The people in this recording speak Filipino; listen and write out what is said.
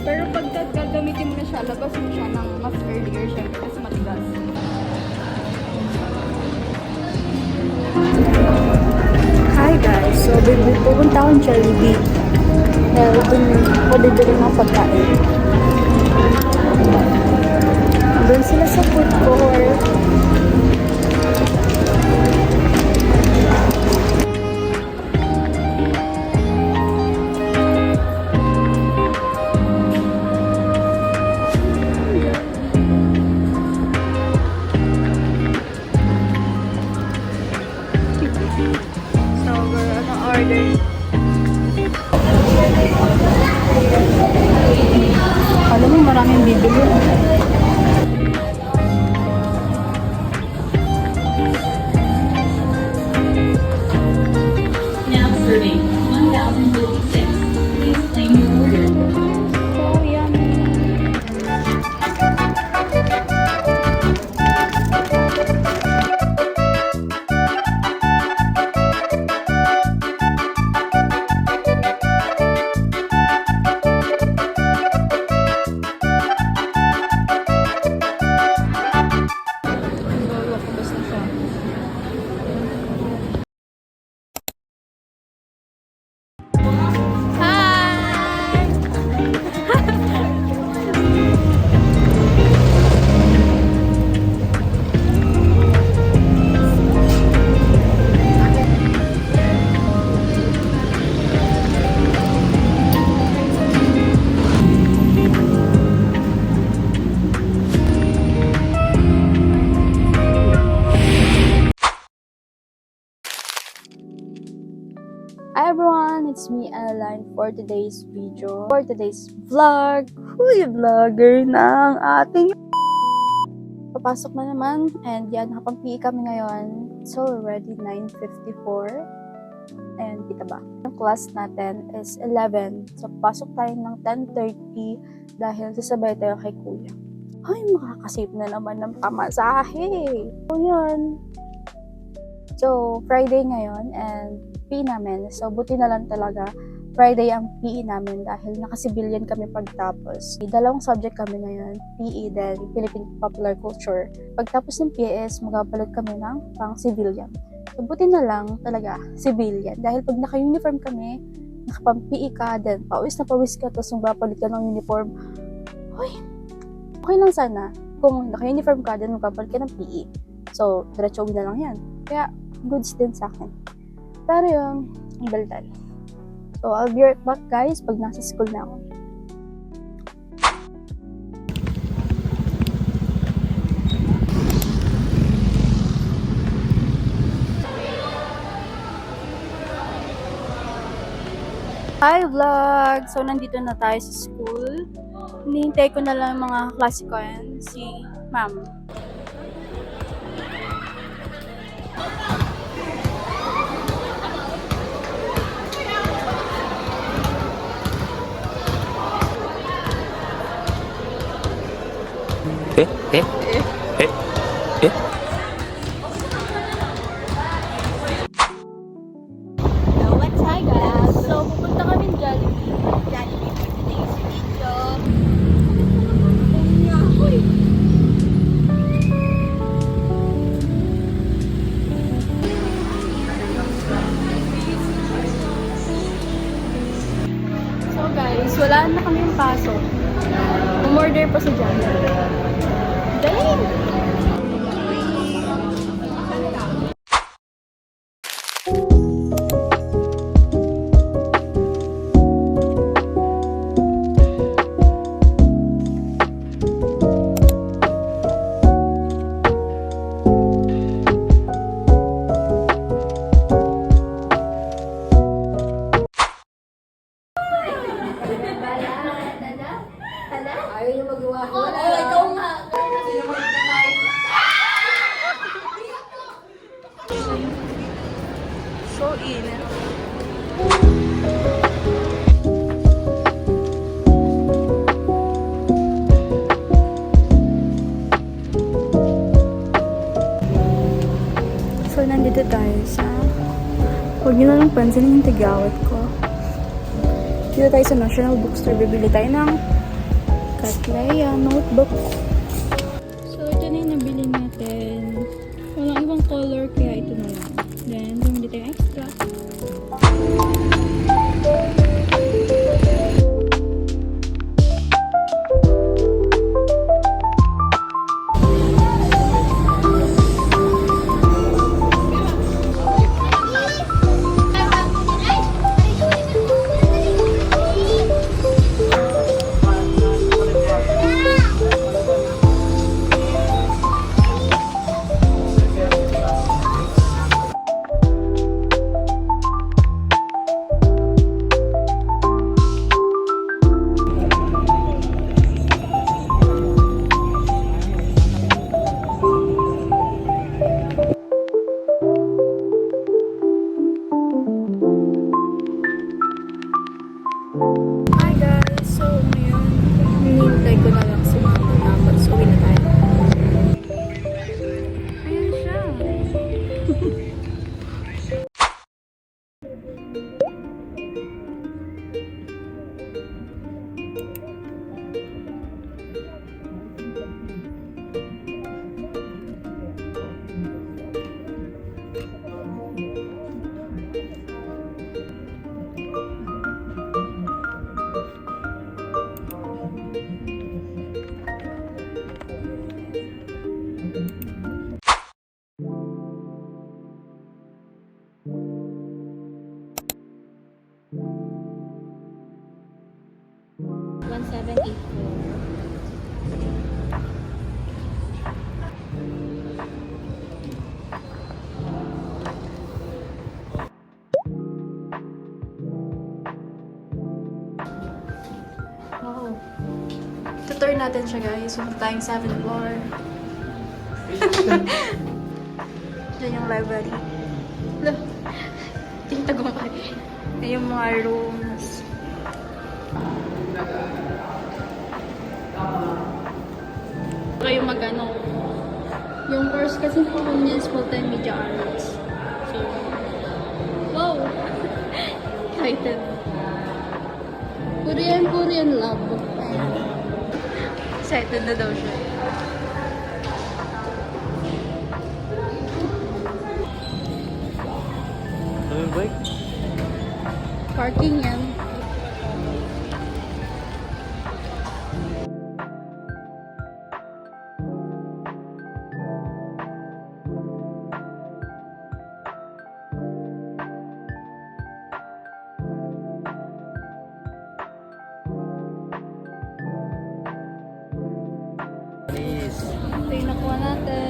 Pero pag gagamitin mo na siya, labas mo siya ng mas earlier siya kasi matigas. Hi guys! So, pupunta akong Jollibee. Dahil dun ako bibili ng pagkain. Doon sila sa food court. So, we're gonna order. Alam mo, maraming bibili. Now serving 1056. Please claim your order. So, yummy. Nakakabas na siya. Hi everyone, it's me Adeline for today's video. For today's vlog, huy vlogger ng ating papasok na naman and yan, nakapang-PE kami ngayon. It's already 9:54 and kita ba? Ang class natin is 11. So pasok tayo ng 10:30 dahil sasabay tayo kay kuya. Ay, makakasave na naman ng pamasahe. So yan. So Friday ngayon and PE namin. So, buti na lang talaga Friday ang PE namin dahil naka-civilian kami pagtapos. Dalawang subject kami ngayon, PE then Philippine Popular Culture. Pagtapos ng PES, magbabalot kami ng pang-civilian. So, buti na lang talaga civilian dahil pag naka-uniform kami, nakapang-PE ka, then pawis na pawis ka, tapos magbabalot ka ng uniform. Hoy, okay lang sana kung naka-uniform ka, then magbabalot ka ng PE. So, diretso na lang yan. Kaya, goods din sa akin. Pero yung daldal. So, I'll be right back guys pag nasa school na ako. Hi vlog! So, nandito na tayo sa school. Hinihintay ko na lang yung mga klase ko yan. Si ma'am. Hello, what's hi guys? So, pupunta kami ng Jollibee. Jollibee for today's video. So guys, wala na kami yung pasok. Umorder pa sa Jollibee. Galing! Ayaw niyo magawa ko. Ikaw nga. So init. So nandito tayo sa huwag niyo na lang pansinin yung tigawat ko. Dito tayo sa National Bookstore. Bibili tayo ng Katleya notebook. So, ito na yung nabili natin. Walang ibang color, kaya ito na lang. Then, bumili tayo extra. Hi guys! So, ngayon, hinihintay ko na lang si mama tapos uwi na tayo. Ayan siya! Wow. Tutor natin siya guys. Punta tayong 7th floor. Diyan yung library. Look. Tintagumpay. Ayan yung mga rooms. Kayo mag-ano. Yung course kasi po niya is multimedia arts. So, wow! Excited. Korean love. Ayan. Excited na daw siya. Ano yung bike? Parking yan. Ito yung nakuha natin.